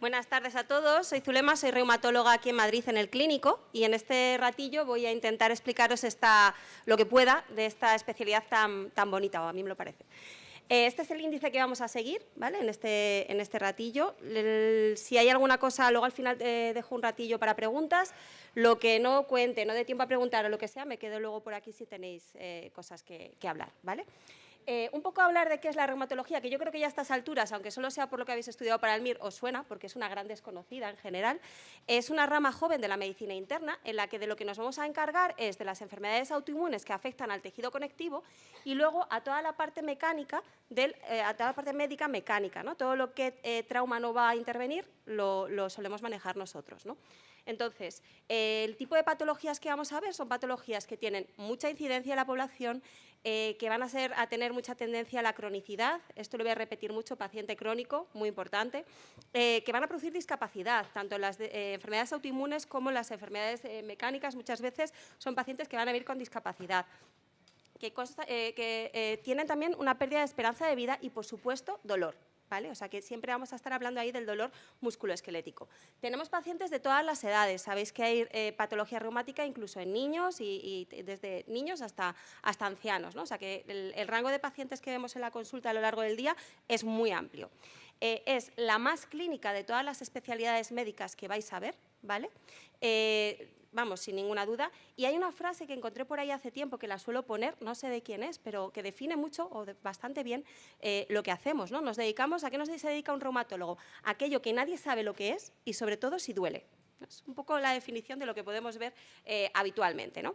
Buenas tardes a todos, soy Zulema, soy reumatóloga aquí en Madrid en el Clínico y en este ratillo voy a intentar explicaros lo que pueda de esta especialidad tan bonita, o a mí me lo parece. Este es el índice que vamos a seguir, ¿vale? En este ratillo. Si hay alguna cosa, luego al final dejo un ratillo para preguntas. Lo que no cuente, no dé tiempo a preguntar o lo que sea, me quedo luego por aquí si tenéis cosas que hablar, ¿vale? Un poco hablar de qué es la reumatología, que yo creo que ya a estas alturas, aunque solo sea por lo que habéis estudiado para el MIR, os suena, porque es una gran desconocida en general. Es una rama joven de la medicina interna, en la que de lo que nos vamos a encargar es de las enfermedades autoinmunes que afectan al tejido conectivo y luego a toda la parte mecánica, a toda la parte médica mecánica, ¿no? Todo lo que trauma no va a intervenir lo solemos manejar nosotros, ¿no? Entonces, el tipo de patologías que vamos a ver son patologías que tienen mucha incidencia en la población, que van a tener mucha tendencia a la cronicidad, esto lo voy a repetir mucho, paciente crónico, muy importante, que van a producir discapacidad, tanto en las enfermedades autoinmunes como en las enfermedades mecánicas, muchas veces son pacientes que van a vivir con discapacidad, que tienen también una pérdida de esperanza de vida y, por supuesto, dolor. ¿Vale? O sea que siempre vamos a estar hablando ahí del dolor musculoesquelético. Tenemos pacientes de todas las edades, sabéis que hay patología reumática incluso en niños y desde niños hasta ancianos, ¿no? O sea que el rango de pacientes que vemos en la consulta a lo largo del día es muy amplio. Es la más clínica de todas las especialidades médicas que vais a ver, ¿vale? Vamos, sin ninguna duda. Y hay una frase que encontré por ahí hace tiempo que la suelo poner, no sé de quién es, pero que define mucho o bastante bien lo que hacemos, ¿no? ¿A qué se dedica un reumatólogo? Aquello que nadie sabe lo que es y sobre todo si duele. Es un poco la definición de lo que podemos ver habitualmente, ¿no?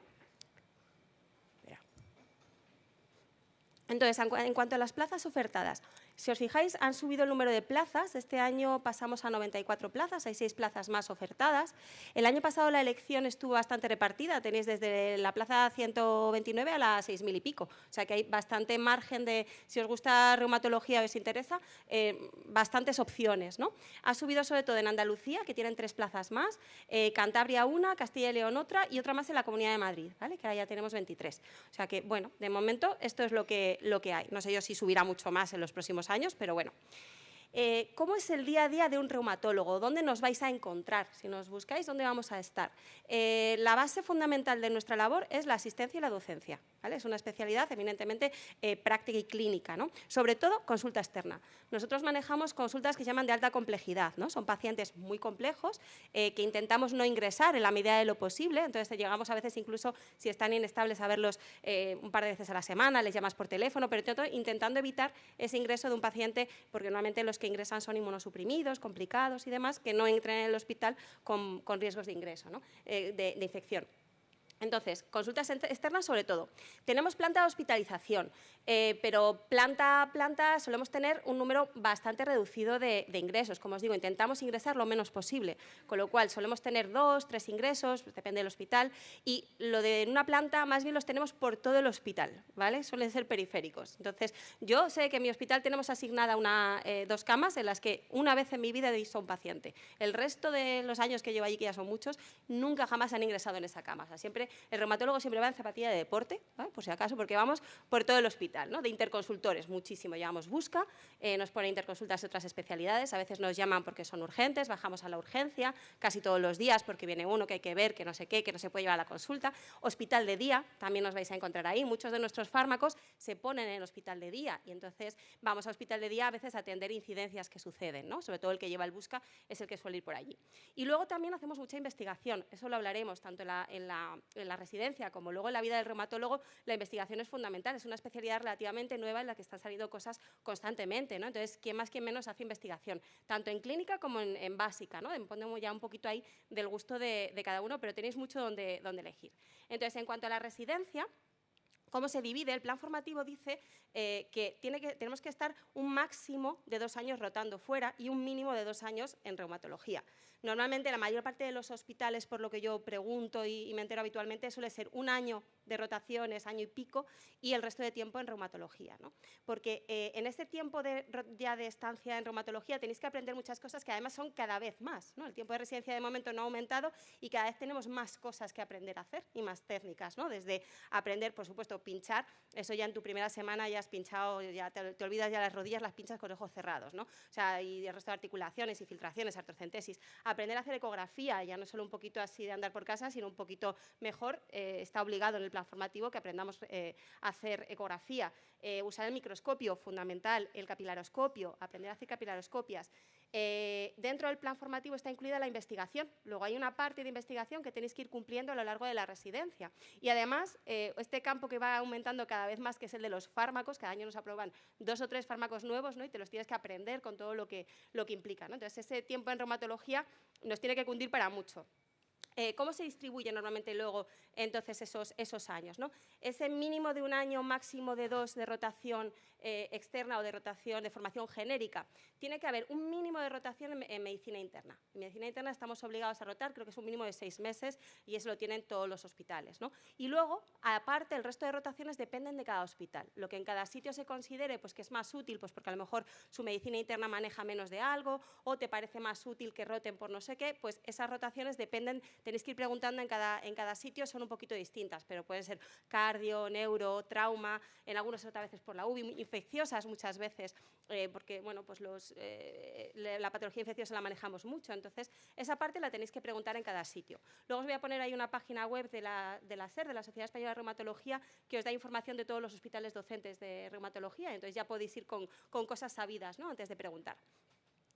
Entonces, en cuanto a las plazas ofertadas, si os fijáis, han subido el número de plazas. Este año pasamos a 94 plazas, hay 6 plazas más ofertadas. El año pasado la elección estuvo bastante repartida, tenéis desde la plaza 129 a las 6.000 y pico. O sea que hay bastante margen de, si os gusta reumatología o os interesa, bastantes opciones, ¿no? Ha subido sobre todo en Andalucía, que tienen 3 plazas más, Cantabria una, Castilla y León otra y otra más en la Comunidad de Madrid, ¿vale? Que ahora ya tenemos 23. O sea que, bueno, de momento esto es lo que hay. No sé yo si subirá mucho más en los próximos años, pero bueno. ¿Cómo es el día a día de un reumatólogo? ¿Dónde nos vais a encontrar? Si nos buscáis, ¿dónde vamos a estar? La base fundamental de nuestra labor es la asistencia y la docencia, ¿vale? Es una especialidad eminentemente práctica y clínica, ¿no? Sobre todo, consulta externa. Nosotros manejamos consultas que se llaman de alta complejidad, ¿no? Son pacientes muy complejos que intentamos no ingresar en la medida de lo posible, entonces llegamos a veces incluso, si están inestables, a verlos un par de veces a la semana, les llamas por teléfono, pero intentando evitar ese ingreso de un paciente, porque normalmente los que ingresan son inmunosuprimidos, complicados y demás, que no entren en el hospital con riesgos de ingreso, ¿no? de infección. Entonces, consultas externas sobre todo. Tenemos planta de hospitalización, pero planta a planta solemos tener un número bastante reducido de ingresos. Como os digo, intentamos ingresar lo menos posible, con lo cual solemos tener 2, 3 ingresos, depende del hospital, y lo de una planta más bien los tenemos por todo el hospital, ¿vale? Suelen ser periféricos. Entonces, yo sé que en mi hospital tenemos asignada 2 camas en las que una vez en mi vida he visto a un paciente. El resto de los años que llevo allí, que ya son muchos, nunca jamás han ingresado en esa cama. O sea, siempre el reumatólogo siempre va en zapatilla de deporte, ¿vale? Por si acaso, porque vamos por todo el hospital, ¿no? De interconsultores, muchísimo. Llevamos busca, nos ponen interconsultas de otras especialidades, a veces nos llaman porque son urgentes, bajamos a la urgencia, casi todos los días porque viene uno que hay que ver, que no sé qué, que no se puede llevar a la consulta. Hospital de día, también nos vais a encontrar ahí. Muchos de nuestros fármacos se ponen en el hospital de día y entonces vamos al hospital de día a veces a atender incidencias que suceden, ¿no? Sobre todo el que lleva el busca es el que suele ir por allí. Y luego también hacemos mucha investigación, eso lo hablaremos tanto en la residencia como luego en la vida del reumatólogo. La investigación es fundamental, es una especialidad relativamente nueva en la que están saliendo cosas constantemente, ¿no? Entonces, quién más, quién menos hace investigación, tanto en clínica como en básica, ¿no? Ponemos ya un poquito ahí del gusto de cada uno, pero tenéis mucho donde elegir. Entonces, en cuanto a la residencia, ¿cómo se divide? El plan formativo dice que tenemos que estar un máximo de 2 años rotando fuera y un mínimo de 2 años en reumatología. Normalmente, la mayor parte de los hospitales, por lo que yo pregunto y me entero habitualmente, suele ser un año de rotaciones, año y pico, y el resto de tiempo en reumatología, ¿no? Porque en este tiempo ya de estancia en reumatología tenéis que aprender muchas cosas que además son cada vez más, ¿no? El tiempo de residencia de momento no ha aumentado y cada vez tenemos más cosas que aprender a hacer y más técnicas, ¿no? Desde aprender, por supuesto, pinchar, eso ya en tu primera semana ya has pinchado, ya te olvidas ya las rodillas, las pinchas con ojos cerrados, ¿no? O sea, y el resto de articulaciones y filtraciones, artrocentesis. Aprender a hacer ecografía, ya no solo un poquito así de andar por casa, sino un poquito mejor, está obligado en el plan formativo que aprendamos a hacer ecografía. Usar el microscopio, fundamental, el capilaroscopio, aprender a hacer capilaroscopias. Dentro del plan formativo está incluida la investigación. Luego hay una parte de investigación que tenéis que ir cumpliendo a lo largo de la residencia. Y además, este campo que va aumentando cada vez más, que es el de los fármacos, cada año nos aprueban 2 o 3 fármacos nuevos, ¿no? Y te los tienes que aprender con todo lo que implica, ¿no? Entonces, ese tiempo en reumatología nos tiene que cundir para mucho. ¿Cómo se distribuye normalmente luego entonces esos años, ¿no? Ese mínimo de un año, máximo de 2 de rotación externa o de rotación de formación genérica. Tiene que haber un mínimo de rotación en medicina interna. En medicina interna estamos obligados a rotar, creo que es un mínimo de 6 meses y eso lo tienen todos los hospitales, ¿no? Y luego, aparte, el resto de rotaciones dependen de cada hospital. Lo que en cada sitio se considere pues, que es más útil, pues porque a lo mejor su medicina interna maneja menos de algo o te parece más útil que roten por no sé qué, pues esas rotaciones dependen. Tenéis que ir preguntando en cada sitio, son un poquito distintas, pero pueden ser cardio, neuro, trauma, en algunas otras veces por la UBI, infecciosas muchas veces, porque bueno, pues la patología infecciosa la manejamos mucho, entonces esa parte la tenéis que preguntar en cada sitio. Luego os voy a poner ahí una página web de la SER, de la Sociedad Española de Reumatología, que os da información de todos los hospitales docentes de reumatología, entonces ya podéis ir con cosas sabidas, ¿no? Antes de preguntar.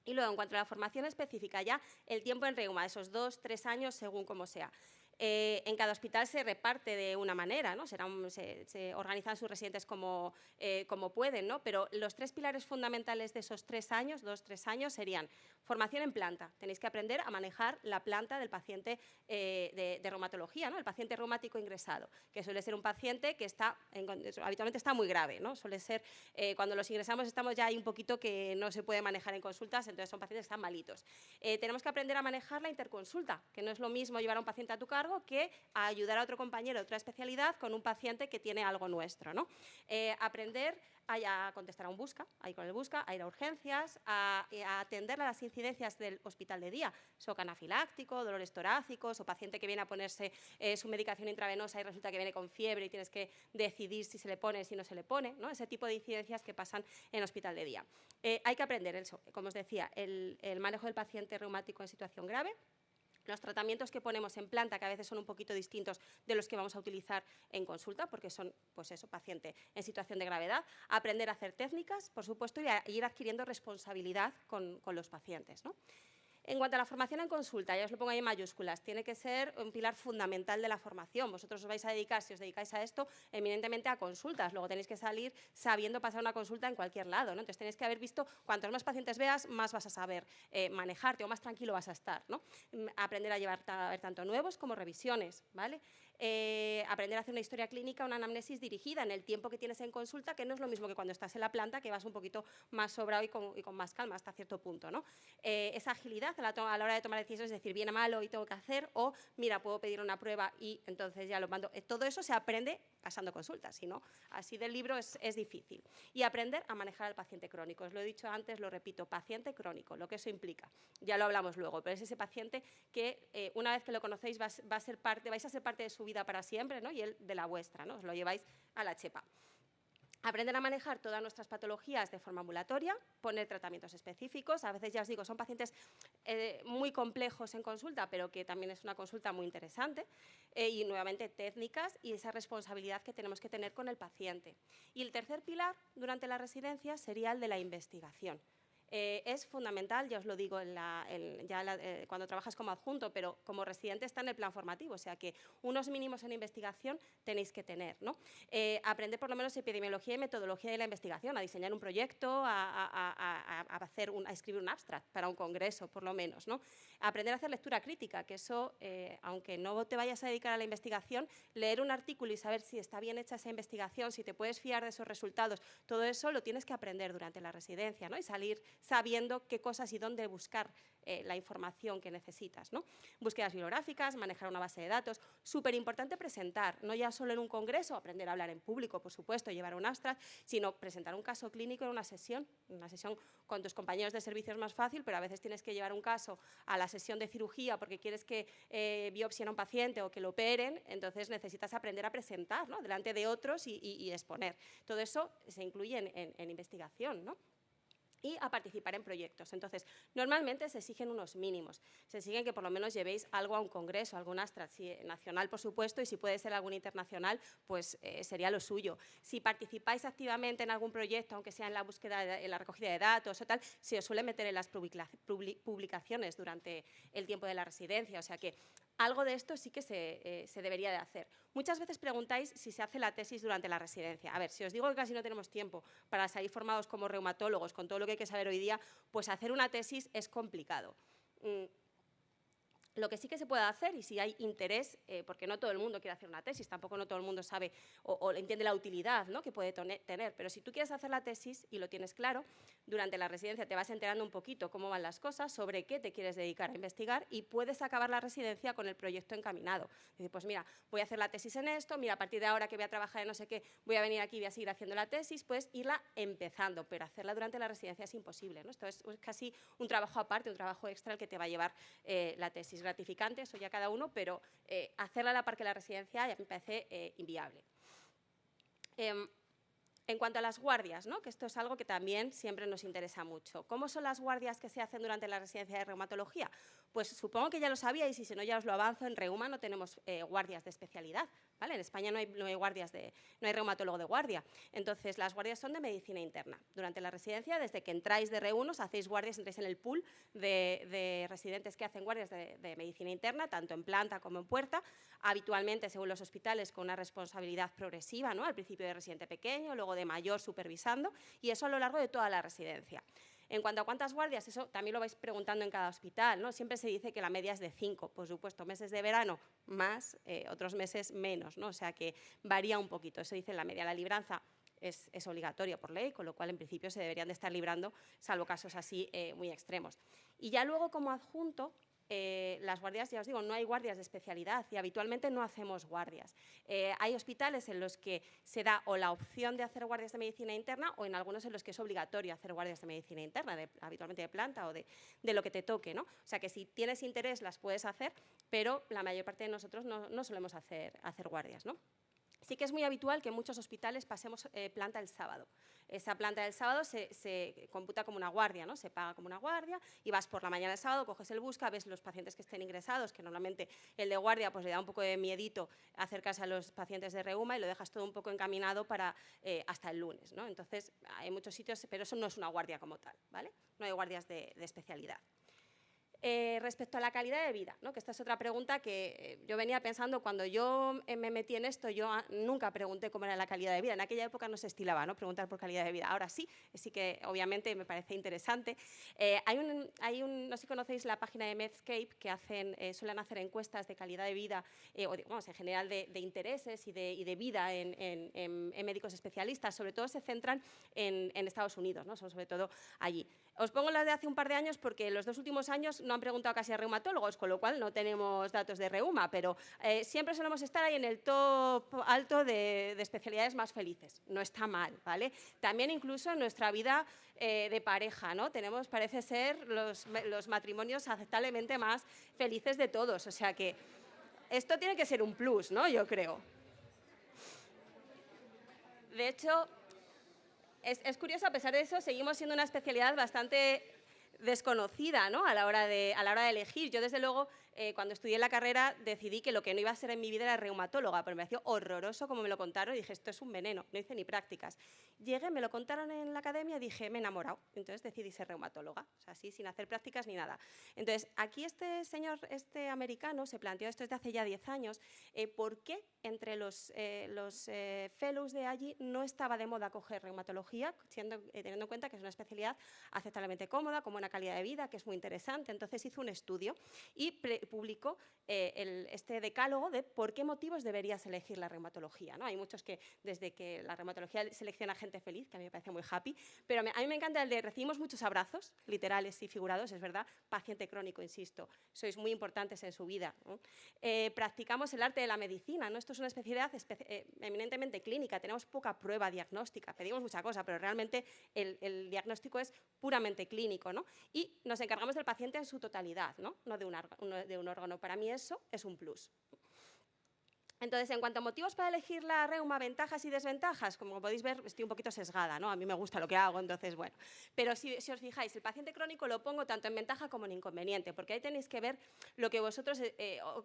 Y luego, en cuanto a la formación específica, ya el tiempo en reuma, esos 2 o 3 años, según como sea. En cada hospital se reparte de una manera, ¿no? Se organizan sus residentes como pueden, ¿no? Pero los 3 pilares fundamentales de esos 3 años, 2 o 3 años, serían formación en planta. Tenéis que aprender a manejar la planta del paciente de reumatología, ¿no? El paciente reumático ingresado, que suele ser un paciente que habitualmente está muy grave, ¿no? Suele ser, cuando los ingresamos estamos ya ahí un poquito que no se puede manejar en consultas, entonces son pacientes que están malitos. Tenemos que aprender a manejar la interconsulta, que no es lo mismo llevar a un paciente a tu cargo que a ayudar a otro compañero de otra especialidad con un paciente que tiene algo nuestro, ¿no? Aprender a contestar a un busca, a ir con el busca, a ir a urgencias, a atender a las incidencias del hospital de día, shock anafiláctico, dolores torácicos o paciente que viene a ponerse su medicación intravenosa y resulta que viene con fiebre y tienes que decidir si se le pone, si no se le pone, ¿no? Ese tipo de incidencias que pasan en hospital de día. Hay que aprender eso, como os decía, el manejo del paciente reumático en situación grave, los tratamientos que ponemos en planta, que a veces son un poquito distintos de los que vamos a utilizar en consulta, porque son, pues eso, paciente en situación de gravedad. Aprender a hacer técnicas, por supuesto, y a ir adquiriendo responsabilidad con los pacientes, ¿no? En cuanto a la formación en consulta, ya os lo pongo ahí en mayúsculas, tiene que ser un pilar fundamental de la formación. Vosotros os vais a dedicar, si os dedicáis a esto, eminentemente a consultas. Luego tenéis que salir sabiendo pasar una consulta en cualquier lado, ¿no? Entonces tenéis que haber visto, cuantos más pacientes veas, más vas a saber manejarte o más tranquilo vas a estar, ¿no? Aprender a ver tanto nuevos como revisiones, ¿vale? Aprender a hacer una historia clínica, una anamnesis dirigida en el tiempo que tienes en consulta, que no es lo mismo que cuando estás en la planta, que vas un poquito más sobrado y con más calma hasta cierto punto, ¿no? Esa agilidad a la hora de tomar decisiones, es decir, viene mal hoy tengo que hacer, o mira, puedo pedir una prueba y entonces ya lo mando. Todo eso se aprende pasando consultas, si no, así del libro es difícil. Y aprender a manejar al paciente crónico. Os lo he dicho antes, lo repito, paciente crónico, lo que eso implica. Ya lo hablamos luego, pero es ese paciente que una vez que lo conocéis vais a ser parte de su vida para siempre, ¿no? Y él de la vuestra, ¿no? Os lo lleváis a la chepa. Aprender a manejar todas nuestras patologías de forma ambulatoria, poner tratamientos específicos. A veces, ya os digo, son pacientes muy complejos en consulta, pero que también es una consulta muy interesante. Y, nuevamente, técnicas y esa responsabilidad que tenemos que tener con el paciente. Y el tercer pilar durante la residencia sería el de la investigación. Es fundamental, ya os lo digo, cuando trabajas como adjunto, pero como residente está en el plan formativo, o sea que unos mínimos en investigación tenéis que tener, ¿no? Aprender por lo menos epidemiología y metodología de la investigación, a diseñar un proyecto, a escribir un abstract para un congreso, por lo menos, ¿no? Aprender a hacer lectura crítica, que eso, aunque no te vayas a dedicar a la investigación, leer un artículo y saber si está bien hecha esa investigación, si te puedes fiar de esos resultados, todo eso lo tienes que aprender durante la residencia, ¿no? Y salir sabiendo qué cosas y dónde buscar la información que necesitas, ¿no? Búsquedas bibliográficas, manejar una base de datos, súper importante presentar, no ya solo en un congreso, aprender a hablar en público, por supuesto, llevar un abstract, sino presentar un caso clínico en una sesión con tus compañeros de servicio es más fácil, pero a veces tienes que llevar un caso a la sesión de cirugía porque quieres que biopsien a un paciente o que lo operen, entonces necesitas aprender a presentar, ¿no? Delante de otros y exponer. Todo eso se incluye en investigación, ¿no? Y a participar en proyectos. Entonces, normalmente se exigen unos mínimos. Se exigen que por lo menos llevéis algo a un congreso, algún abstract, si nacional, por supuesto, y si puede ser algún internacional, pues sería lo suyo. Si participáis activamente en algún proyecto, aunque sea en la búsqueda, en la recogida de datos o tal, se os suele meter en las publicaciones durante el tiempo de la residencia. O sea que algo de esto sí que se debería de hacer. Muchas veces preguntáis si se hace la tesis durante la residencia. A ver, si os digo que casi no tenemos tiempo para salir formados como reumatólogos con todo lo que hay que saber hoy día, pues hacer una tesis es complicado. Lo que sí que se puede hacer, y si hay interés, porque no todo el mundo quiere hacer una tesis, tampoco no todo el mundo sabe o entiende la utilidad, ¿no?, que puede tener, pero si tú quieres hacer la tesis y lo tienes claro, durante la residencia te vas enterando un poquito cómo van las cosas, sobre qué te quieres dedicar a investigar y puedes acabar la residencia con el proyecto encaminado. Dices, pues mira, voy a hacer la tesis en esto, mira, a partir de ahora que voy a trabajar en no sé qué, voy a venir aquí y voy a seguir haciendo la tesis, puedes irla empezando, pero hacerla durante la residencia es imposible, ¿no? Esto es casi un trabajo aparte, un trabajo extra el que te va a llevar la tesis. Gratificante, eso ya cada uno, pero hacerla a la par que la residencia ya me parece inviable. En cuanto a las guardias, ¿no?, que esto es algo que también siempre nos interesa mucho. ¿Cómo son las guardias que se hacen durante la residencia de reumatología? Pues supongo que ya lo sabíais y si no ya os lo avanzo, en Reuma no tenemos guardias de especialidad, ¿vale? En España no hay reumatólogo de guardia. Entonces, las guardias son de medicina interna. Durante la residencia, desde que entráis de Reunos, hacéis guardias, entráis en el pool de residentes que hacen guardias de medicina interna, tanto en planta como en puerta, habitualmente, según los hospitales, con una responsabilidad progresiva, ¿no?, al principio de residente pequeño, luego de mayor supervisando, y eso a lo largo de toda la residencia. En cuanto a cuántas guardias, eso también lo vais preguntando en cada hospital, ¿no? Siempre se dice que la media es de 5, por supuesto, meses de verano más, otros meses menos, ¿no? O sea que varía un poquito, eso dice la media. La libranza es obligatoria por ley, con lo cual en principio se deberían de estar librando, salvo casos así muy extremos. Y ya luego como adjunto, las guardias, ya os digo, no hay guardias de especialidad y habitualmente no hacemos guardias. Hay hospitales en los que se da o la opción de hacer guardias de medicina interna o en algunos en los que es obligatorio hacer guardias de medicina interna, habitualmente de planta o de lo que te toque, ¿no? O sea que si tienes interés las puedes hacer, pero la mayor parte de nosotros no solemos hacer guardias, ¿no? Sí que es muy habitual que en muchos hospitales pasemos planta el sábado. Esa planta del sábado se computa como una guardia, ¿no? Se paga como una guardia y vas por la mañana del sábado, coges el busca, ves los pacientes que estén ingresados, que normalmente el de guardia pues le da un poco de miedito acercarse a los pacientes de reuma y lo dejas todo un poco encaminado para hasta el lunes, ¿no? Entonces, hay muchos sitios, pero eso no es una guardia como tal, ¿vale? No hay guardias de especialidad. Respecto a la calidad de vida, ¿no?, que esta es otra pregunta que yo venía pensando cuando yo me metí en esto, yo nunca pregunté cómo era la calidad de vida, en aquella época no se estilaba, ¿no?, preguntar por calidad de vida, ahora sí que obviamente me parece interesante. No sé si conocéis la página de Medscape que suelen hacer encuestas de calidad de vida, en general de intereses y de vida en médicos especialistas, sobre todo se centran en Estados Unidos, ¿no?, son sobre todo allí. Os pongo las de hace un par de años porque los 2 últimos años no han preguntado casi a reumatólogos, con lo cual no tenemos datos de reuma, pero siempre solemos estar ahí en el top alto de especialidades más felices. No está mal, ¿vale? También incluso en nuestra vida de pareja, ¿no? Tenemos, parece ser, los matrimonios aceptablemente más felices de todos, o sea que esto tiene que ser un plus, ¿no?, yo creo. De hecho, es curioso, a pesar de eso, seguimos siendo una especialidad bastante desconocida, ¿no?, a la hora de elegir. Yo, desde luego, cuando estudié la carrera, decidí que lo que no iba a ser en mi vida era reumatóloga, pero me pareció horroroso como me lo contaron y dije, esto es un veneno, no hice ni prácticas. Llegué, me lo contaron en la academia y dije, me he enamorado, entonces decidí ser reumatóloga, o sea, así, sin hacer prácticas ni nada. Entonces, aquí este señor, este americano, se planteó esto desde hace ya 10 años, ¿por qué entre los fellows de allí no estaba de moda coger reumatología, teniendo en cuenta que es una especialidad aceptablemente cómoda, con buena calidad de vida, que es muy interesante. Entonces hizo un estudio y publicó este decálogo de por qué motivos deberías elegir la reumatología, ¿no? Hay muchos que, desde que la reumatología selecciona gente feliz, que a mí me parece muy happy, pero a mí me encanta el de recibimos muchos abrazos, literales y figurados, es verdad, paciente crónico, insisto, sois muy importantes en su vida, ¿no? Practicamos el arte de la medicina, ¿no? Esto es una especialidad eminentemente clínica, tenemos poca prueba diagnóstica, pedimos mucha cosa, pero realmente el diagnóstico es puramente clínico, ¿no? Y nos encargamos del paciente en su totalidad, ¿no? No de un órgano. Para mí eso es un plus. Entonces, en cuanto a motivos para elegir la reuma, ventajas y desventajas, como podéis ver, estoy un poquito sesgada, ¿no? A mí me gusta lo que hago, entonces, bueno. Pero si os fijáis, el paciente crónico lo pongo tanto en ventaja como en inconveniente, porque ahí tenéis que ver lo que vosotros,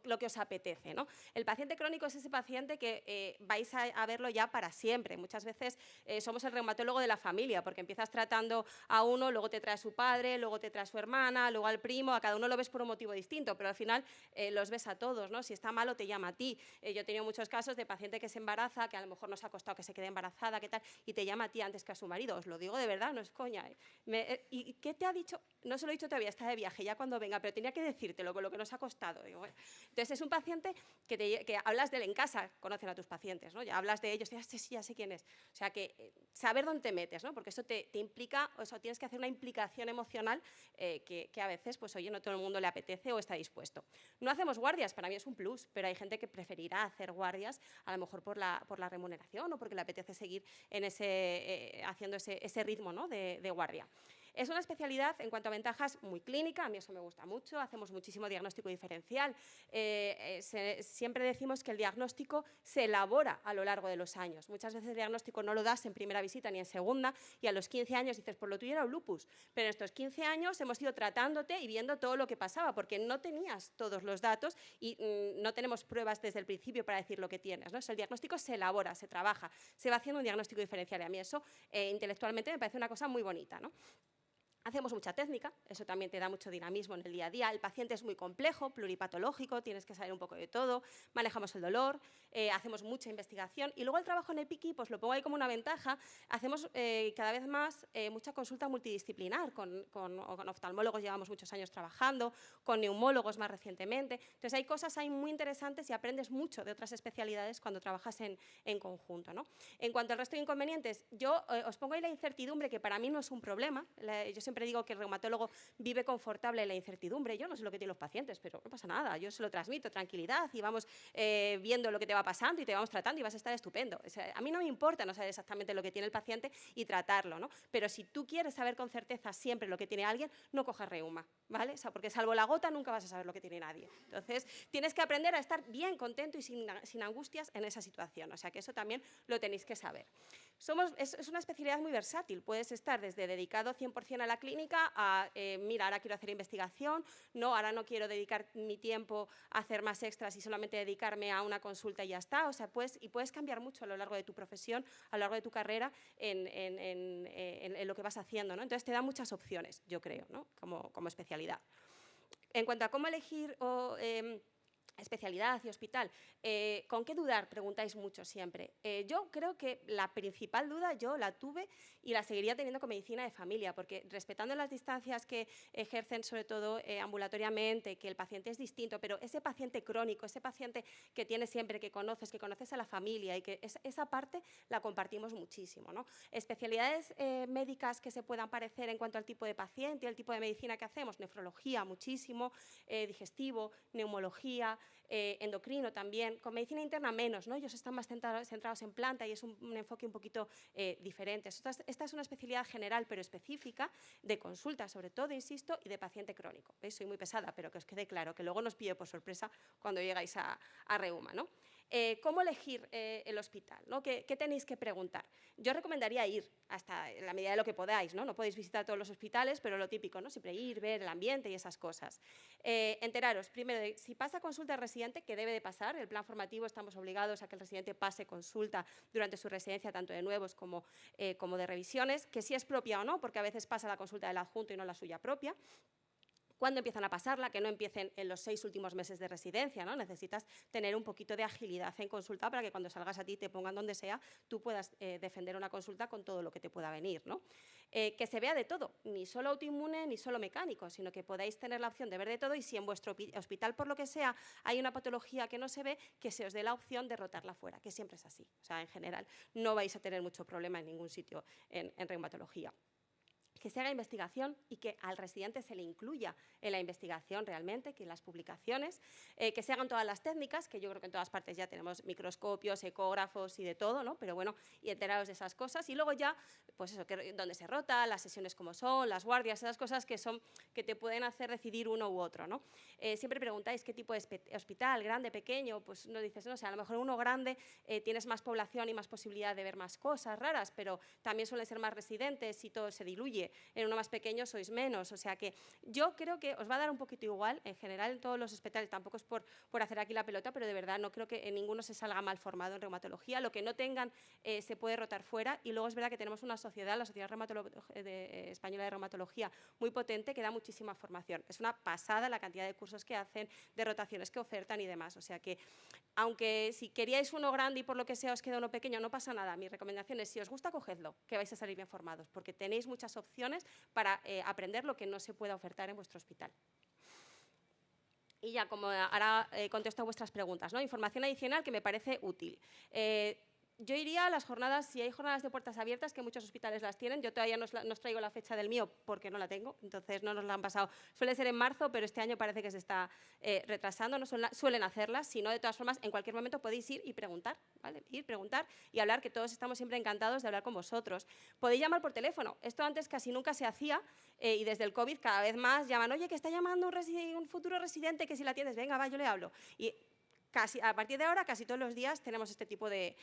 lo que os apetece, ¿no? El paciente crónico es ese paciente que vais a verlo ya para siempre. Muchas veces somos el reumatólogo de la familia, porque empiezas tratando a uno, luego te trae a su padre, luego te trae a su hermana, luego al primo, a cada uno lo ves por un motivo distinto, pero al final los ves a todos, ¿no? Si está malo, te llama a ti. Yo he tenido muchos casos de paciente que se embaraza, que a lo mejor nos ha costado que se quede embarazada, ¿qué tal? Y te llama a ti antes que a su marido. Os lo digo de verdad, no es coña. ¿Y qué te ha dicho? No se lo he dicho todavía, está de viaje, ya cuando venga, pero tenía que decírtelo con lo que nos ha costado. Digo, bueno. Entonces, es un paciente que hablas de él en casa, conocen a tus pacientes, ¿no? Ya hablas de ellos, ya sé quién es. O sea, que saber dónde te metes, ¿no? Porque eso te implica, o sea, tienes que hacer una implicación emocional que a veces, pues oye, no todo el mundo le apetece o está dispuesto. No hacemos guardias, para mí es un plus, pero hay gente que preferirá hacer guardias a lo mejor por la remuneración o porque le apetece seguir en haciendo ese ritmo, ¿no? de guardia. Es una especialidad, en cuanto a ventajas, muy clínica, a mí eso me gusta mucho, hacemos muchísimo diagnóstico diferencial. Siempre decimos que el diagnóstico se elabora a lo largo de los años. Muchas veces el diagnóstico no lo das en primera visita ni en segunda y a los 15 años dices, pues lo tuyo era un lupus. Pero en estos 15 años hemos ido tratándote y viendo todo lo que pasaba, porque no tenías todos los datos y no tenemos pruebas desde el principio para decir lo que tienes, ¿no? El diagnóstico se elabora, se trabaja, se va haciendo un diagnóstico diferencial y a mí eso intelectualmente me parece una cosa muy bonita, ¿no? Hacemos mucha técnica, eso también te da mucho dinamismo en el día a día. El paciente es muy complejo, pluripatológico, tienes que saber un poco de todo, manejamos el dolor, hacemos mucha investigación y luego el trabajo en EPICI, pues lo pongo ahí como una ventaja, hacemos cada vez más mucha consulta multidisciplinar, con oftalmólogos llevamos muchos años trabajando, con neumólogos más recientemente. Entonces hay cosas ahí muy interesantes y aprendes mucho de otras especialidades cuando trabajas en conjunto, ¿no? En cuanto al resto de inconvenientes, yo os pongo ahí la incertidumbre, que para mí no es un problema. Yo siempre digo que el reumatólogo vive confortable en la incertidumbre. Yo no sé lo que tienen los pacientes, pero no pasa nada. Yo se lo transmito, tranquilidad, y vamos viendo lo que te va pasando y te vamos tratando y vas a estar estupendo. O sea, a mí no me importa no saber exactamente lo que tiene el paciente y tratarlo, ¿no? Pero si tú quieres saber con certeza siempre lo que tiene alguien, no cojas reuma, ¿vale? O sea, porque salvo la gota nunca vas a saber lo que tiene nadie. Entonces, tienes que aprender a estar bien contento y sin angustias en esa situación. O sea, que eso también lo tenéis que saber. Es una especialidad muy versátil. Puedes estar desde dedicado 100% a la clínica a, mira, ahora quiero hacer investigación, no, ahora no quiero dedicar mi tiempo a hacer más extras y solamente dedicarme a una consulta y ya está. O sea, puedes cambiar mucho a lo largo de tu profesión, a lo largo de tu carrera en lo que vas haciendo, ¿no? Entonces, te da muchas opciones, yo creo, ¿no? como especialidad. En cuanto a cómo elegir especialidad y hospital, ¿con qué dudar? Preguntáis mucho siempre. Yo creo que la principal duda yo la tuve y la seguiría teniendo con medicina de familia, porque respetando las distancias que ejercen, sobre todo ambulatoriamente, que el paciente es distinto, pero ese paciente crónico, ese paciente que tienes siempre, que conoces a la familia y que esa parte la compartimos muchísimo, ¿no? Especialidades médicas que se puedan parecer en cuanto al tipo de paciente, el tipo de medicina que hacemos, nefrología muchísimo, digestivo, neumología, endocrino también, con medicina interna menos, ¿no? Ellos están más centrados en planta y es un enfoque un poquito diferente. Esta es una especialidad general pero específica de consulta, sobre todo, insisto, y de paciente crónico. ¿Veis? Soy muy pesada, pero que os quede claro, que luego nos pille por sorpresa cuando llegáis a reuma, ¿no? ¿Cómo elegir el hospital, ¿no? ¿Qué tenéis que preguntar? Yo recomendaría ir hasta la medida de lo que podáis, ¿no? No podéis visitar todos los hospitales, pero lo típico, ¿no? Siempre ir, ver el ambiente y esas cosas. Enteraros, primero, de si pasa consulta al residente, que debe de pasar. El plan formativo estamos obligados a que el residente pase consulta durante su residencia, tanto de nuevos como de revisiones, que si es propia o no, porque a veces pasa la consulta del adjunto y no la suya propia. cuándo empiezan a pasarla, que no empiecen en los 6 últimos meses de residencia, ¿no? Necesitas tener un poquito de agilidad en consulta para que cuando salgas a ti, te pongan donde sea, tú puedas defender una consulta con todo lo que te pueda venir, ¿no? Que se vea de todo, ni solo autoinmune ni solo mecánico, sino que podáis tener la opción de ver de todo y si en vuestro hospital, por lo que sea, hay una patología que no se ve, que se os dé la opción de rotarla fuera, que siempre es así. O sea, en general, no vais a tener mucho problema en ningún sitio en reumatología. Que se haga investigación y que al residente se le incluya en la investigación realmente, que en las publicaciones, que se hagan todas las técnicas, que yo creo que en todas partes ya tenemos microscopios, ecógrafos y de todo, ¿no? Pero bueno, y enteraros de esas cosas. Y luego ya, pues eso, dónde se rota, las sesiones como son, las guardias, esas cosas que te pueden hacer decidir uno u otro, ¿no? Siempre preguntáis qué tipo de hospital, grande, pequeño, pues no dices, no, o sea, a lo mejor uno grande tienes más población y más posibilidad de ver más cosas raras, pero también suelen ser más residentes y todo se diluye. En uno más pequeño sois menos, o sea que yo creo que os va a dar un poquito igual, en general en todos los hospitales, tampoco es por hacer aquí la pelota, pero de verdad no creo que en ninguno se salga mal formado en reumatología, lo que no tengan se puede rotar fuera y luego es verdad que tenemos una sociedad, la Sociedad Española de Reumatología, muy potente que da muchísima formación, es una pasada la cantidad de cursos que hacen, de rotaciones que ofertan y demás, o sea que aunque si queríais uno grande y por lo que sea os queda uno pequeño, no pasa nada, mi recomendación es si os gusta, cogedlo, que vais a salir bien formados, porque tenéis muchas opciones para aprender lo que no se pueda ofertar en vuestro hospital. Y ya, como ahora contesto a vuestras preguntas, ¿no? Información adicional que me parece útil. Yo iría a las jornadas, si hay jornadas de puertas abiertas, que muchos hospitales las tienen, yo todavía no os traigo la fecha del mío porque no la tengo, entonces no nos la han pasado. Suele ser en marzo, pero este año parece que se está retrasando, no suelen hacerlas, sino de todas formas, en cualquier momento podéis ir y preguntar, ¿vale? Ir, preguntar y hablar, que todos estamos siempre encantados de hablar con vosotros. Podéis llamar por teléfono, esto antes casi nunca se hacía y desde el COVID cada vez más llaman, oye, que está llamando un futuro residente, que si la tienes, venga, va, yo le hablo. Y a partir de ahora, casi todos los días tenemos este tipo de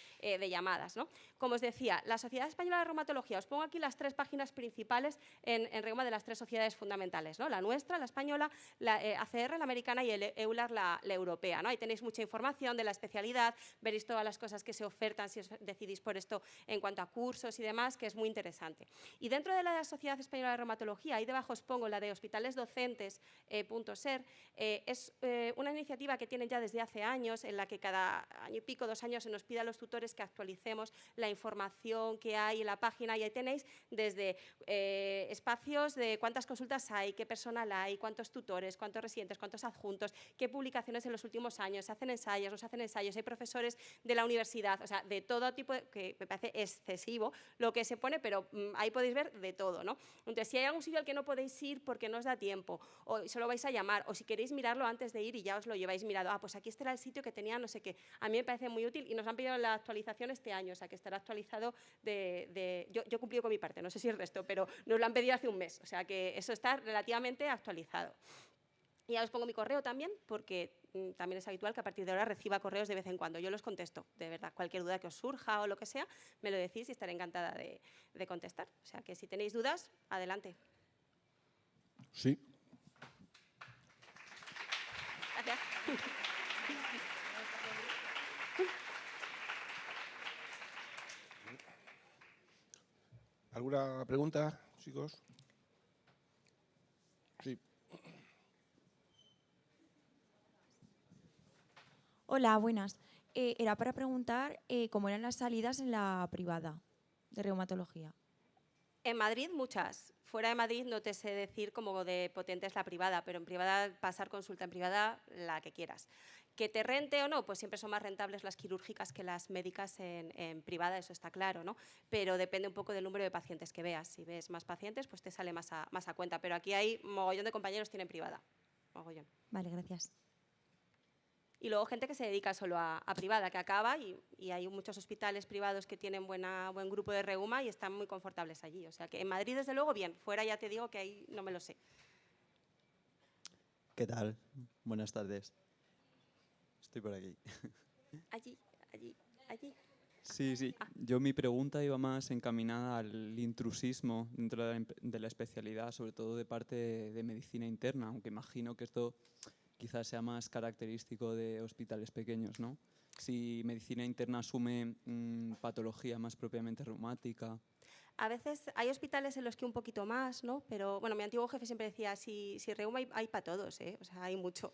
llamadas, ¿no? Como os decía, la Sociedad Española de Reumatología, os pongo aquí las 3 páginas principales en reuma de las 3 sociedades fundamentales, ¿no? La nuestra, la española, la ACR, la americana, y el EULAR, la europea, ¿no? Ahí tenéis mucha información de la especialidad, veréis todas las cosas que se ofertan si os decidís por esto en cuanto a cursos y demás, que es muy interesante. Y dentro de la Sociedad Española de Reumatología, ahí debajo os pongo la de hospitalesdocentes.ser, es una iniciativa que tienen ya desde hace años, en la que cada año y pico, 2 años, se nos pide a los tutores que actualicemos la información que hay en la página y ahí tenéis desde espacios de cuántas consultas hay, qué personal hay, cuántos tutores, cuántos residentes, cuántos adjuntos, qué publicaciones en los últimos años, se hacen ensayos, no se hacen ensayos, hay profesores de la universidad, o sea, de todo tipo, que me parece excesivo lo que se pone, pero ahí podéis ver de todo, ¿no? Entonces, si hay algún sitio al que no podéis ir porque no os da tiempo, o solo vais a llamar, o si queréis mirarlo antes de ir y ya os lo lleváis mirado, pues aquí estará el sitio que tenía no sé qué. A mí me parece muy útil y nos han pedido la actualización este año, o sea que estará actualizado yo he cumplido con mi parte, no sé si el resto, pero nos lo han pedido hace un mes, o sea que eso está relativamente actualizado. Y ya os pongo mi correo también, porque también es habitual que a partir de ahora reciba correos de vez en cuando. Yo los contesto, de verdad, cualquier duda que os surja o lo que sea, me lo decís y estaré encantada de contestar. O sea que si tenéis dudas, adelante. Sí. Gracias. ¿Alguna pregunta, chicos? Sí. Hola, buenas. Era para preguntar cómo eran las salidas en la privada de reumatología. En Madrid, muchas. Fuera de Madrid no te sé decir cómo de potente es la privada, pero en privada, pasar consulta en privada, la que quieras. Que te rente o no, pues siempre son más rentables las quirúrgicas que las médicas en privada, eso está claro, ¿no? Pero depende un poco del número de pacientes que veas. Si ves más pacientes, pues te sale más a cuenta. Pero aquí hay mogollón de compañeros tienen privada. Mogollón. Vale, gracias. Y luego gente que se dedica solo a privada, que acaba y hay muchos hospitales privados que tienen buen grupo de reuma y están muy confortables allí. O sea que en Madrid, desde luego, bien. Fuera ya te digo que ahí no me lo sé. ¿Qué tal? Buenas tardes. Estoy por aquí. Allí. Sí, sí. Yo mi pregunta iba más encaminada al intrusismo dentro de la especialidad, sobre todo de parte de medicina interna, aunque imagino que esto quizás sea más característico de hospitales pequeños, ¿no? si medicina interna asume patología más propiamente reumática. A veces hay hospitales en los que un poquito más, ¿no? Pero bueno, mi antiguo jefe siempre decía, si reuma hay para todos, ¿eh? O sea, hay muchos.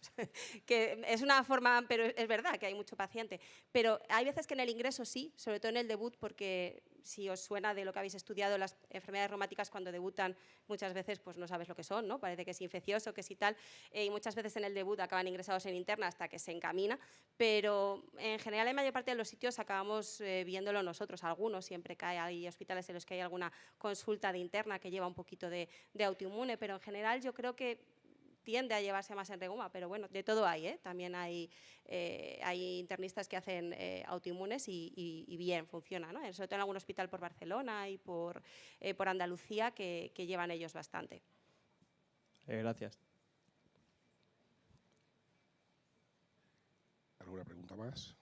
Que es una forma, pero es verdad que hay mucho paciente. Pero hay veces que en el ingreso sí, sobre todo en el debut, porque si os suena de lo que habéis estudiado, las enfermedades reumáticas cuando debutan muchas veces pues no sabes lo que son, ¿no? Parece que es infeccioso, que sí tal, y muchas veces en el debut acaban ingresados en interna hasta que se encamina, pero en general en mayor parte de los sitios acabamos viéndolo nosotros, algunos siempre que hay hospitales en los que hay alguna consulta de interna que lleva un poquito de autoinmune, pero en general yo creo que tiende a llevarse más en reuma, pero bueno, de todo hay, ¿eh? También hay internistas que hacen autoinmunes y bien, funciona, ¿no? Sobre todo en algún hospital por Barcelona y por Andalucía que llevan ellos bastante. Gracias. ¿Alguna pregunta más?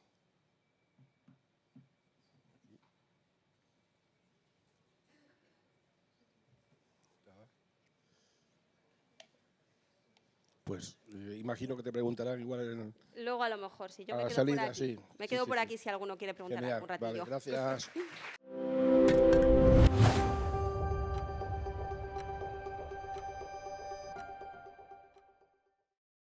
Pues imagino que te preguntarán igual Luego a lo mejor, si yo a me la quedo salida, por aquí. sí. Me quedo Sí, por sí. aquí si alguno quiere preguntar Genial. un ratillo. Vale, gracias.